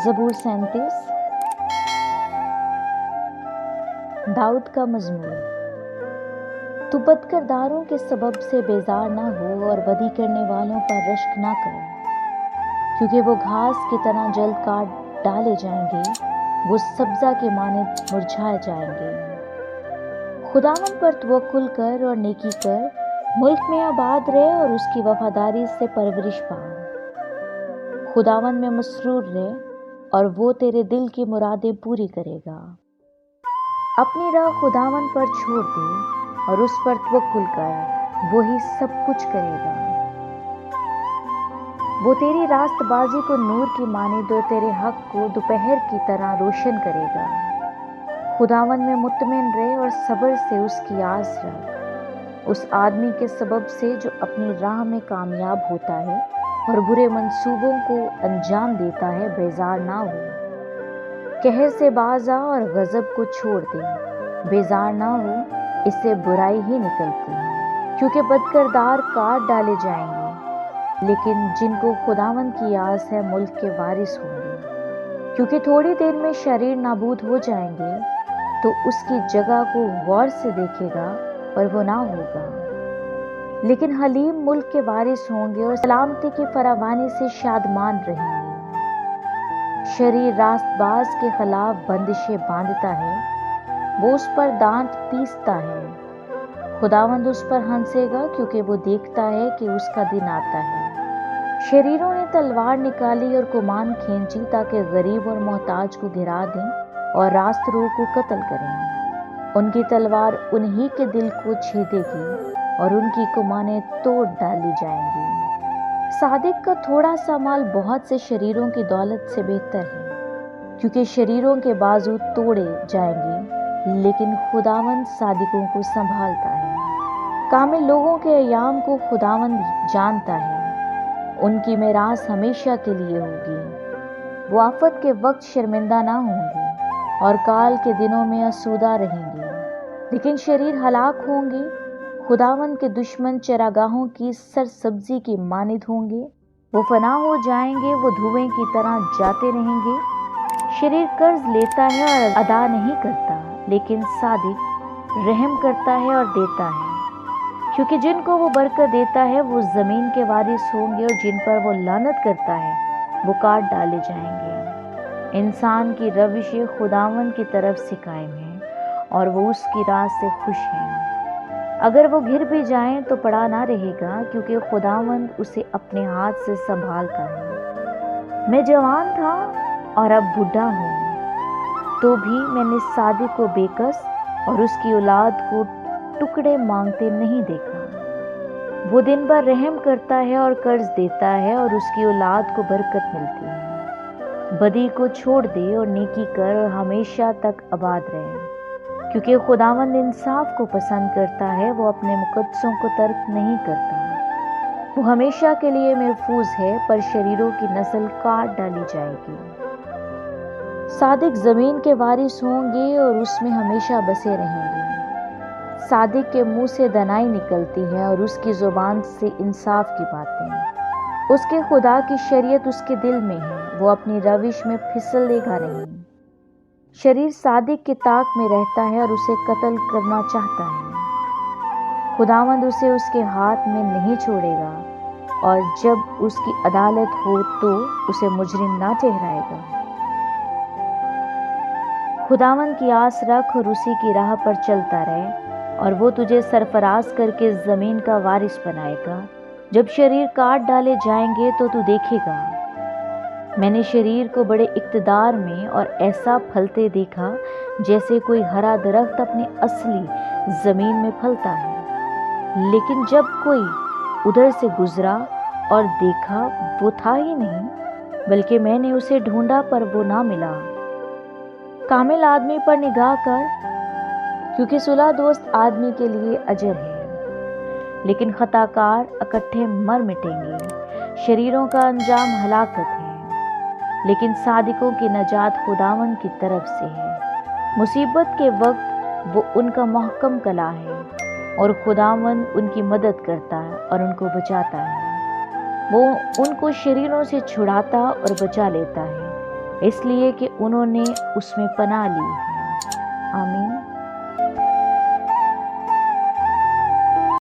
ज़बूर 37 दाऊद का मज़मूर। तू बदकिरदारों के सबब से बेजार ना हो और बदी करने वालों पर रश्क ना कर, क्योंकि वो घास की तरह जल्द काट डाले जाएंगे, वो सब्ज़ा के मानद मुरझाए जाएंगे। खुदावन पर तवक्कुल कर और नेकी कर, मुल्क में आबाद रहे और उसकी वफादारी से परवरिश पा। खुदावन में मसरूर रहे और वो तेरे दिल की मुरादें पूरी करेगा। अपनी राह खुदावन पर छोड़ दे और उस पर तवक्कुल कर, वो ही सब कुछ करेगा। वो तेरी रास्तबाजी को नूर की मानिद और तेरे हक को दोपहर की तरह रोशन करेगा। खुदावन में मुतमिन रहे और सब्र से उसकी आस रख। उस आदमी के सबब से जो अपनी राह में कामयाब होता है और बुरे मंसूबों को अंजाम देता है, बेजार ना हो। कहर से बाज आ और गज़ब को छोड़ दे, बेजार ना हो, इससे बुराई ही निकलती है। क्योंकि बदकिरदार काट डाले जाएंगे, लेकिन जिनको खुदावन की आस है मुल्क के वारिस होंगे। क्योंकि थोड़ी देर में शरीर नाबूद हो जाएंगे, तो उसकी जगह को गौर से देखेगा पर वो ना होगा। लेकिन हलीम मुल्क के वारिस होंगे और सलामती की फरावानी से शादमान रहेंगे। शरीर रास्तबाज के खिलाफ बंदिशें बांधता है, वो उस पर दांत पीसता है। खुदावंद उस पर हंसेगा, क्योंकि वो देखता है कि उसका दिन आता है। शरीरों ने तलवार निकाली और कुमान खींची, ताकि गरीब और मोहताज को गिरा दें और रास्तरू को कत्ल करें। उनकी तलवार उन्हीं के दिल को छेदेगी और उनकी कुमानें तोड़ डाली जाएंगी। सादिक का थोड़ा सा माल बहुत से शरीरों की दौलत से बेहतर है, क्योंकि शरीरों के बाजू तोड़े जाएंगे, लेकिन खुदावंद सादिकों को संभालता है। कामिल लोगों के अयाम को खुदावंद जानता है, उनकी मेरास हमेशा के लिए होगी। वो आफत के वक्त शर्मिंदा ना होंगे और काल के दिनों में आसूदा रहेंगे, लेकिन शरीर हलाक होंगे। खुदावंद के दुश्मन चरागाहों की सरसब्जी की मानिद होंगे, वो फना हो जाएंगे, वो धुएं की तरह जाते रहेंगे। शरीर कर्ज लेता है और अदा नहीं करता, लेकिन सादिक रहम करता है और देता है। क्योंकि जिनको वो बरकत देता है वो ज़मीन के वारिस होंगे, और जिन पर वो लानत करता है वो काट डाले जाएंगे। इंसान की रविशें खुदावंद की तरफ से कायम है और वो उसकी राह से खुश है। अगर वो गिर भी जाएं तो पड़ा ना रहेगा, क्योंकि खुदावंद उसे अपने हाथ से संभालता है। मैं जवान था और अब बूढ़ा हूँ, तो भी मैंने सादिक को बेकस और उसकी औलाद को टुकड़े मांगते नहीं देखा। वो दिन भर रहम करता है और कर्ज देता है, और उसकी औलाद को बरकत मिलती है। बदी को छोड़ दे और नेकी कर और हमेशा तक आबाद रहे, क्योंकि खुदावंद इंसाफ को पसंद करता है। वो अपने मुकद्दसों को तर्क नहीं करता। वो हमेशा के लिए महफूज है, पर शरीरों की नस्ल काट डाली जाएगी। सादिक ज़मीन के वारिस होंगे और उसमें हमेशा बसे रहेंगे। सादिक के मुंह से दनाई निकलती है और उसकी ज़ुबान से इंसाफ की बातें। उसके खुदा की शरीयत उसके दिल में है, वो अपनी रविश में फिसलेगा नहीं। शरीर सादिक के ताक में रहता है और उसे कत्ल करना चाहता है। खुदावंद उसे उसके हाथ में नहीं छोड़ेगा, और जब उसकी अदालत हो तो उसे मुजरिम ना ठहराएगा। खुदावंद की आस रख और उसी की राह पर चलता रहे, और वो तुझे सरफराज करके ज़मीन का वारिस बनाएगा। जब शरीर काट डाले जाएंगे तो तू देखेगा। मैंने शरीर को बड़े इक़्तिदार में और ऐसा फलते देखा, जैसे कोई हरा दरख्त अपनी असली ज़मीन में फलता है। लेकिन जब कोई उधर से गुजरा और देखा, वो था ही नहीं, बल्कि मैंने उसे ढूंढा पर वो ना मिला। कामिल आदमी पर निगाह कर, क्योंकि सुलह दोस्त आदमी के लिए अजर है, लेकिन खताकार इकट्ठे मर मिटेंगे। शरीरों का अंजाम हलाकत है, लेकिन सादिकों की नजात खुदावंद की तरफ से है। मुसीबत के वक्त वो उनका महकम कला है, और खुदावंद उनकी मदद करता है और उनको बचाता है। वो उनको शरीरों से छुड़ाता और बचा लेता है। اس لیے کہ انہوں نے اس میں پناہ لی ہے۔ آمین۔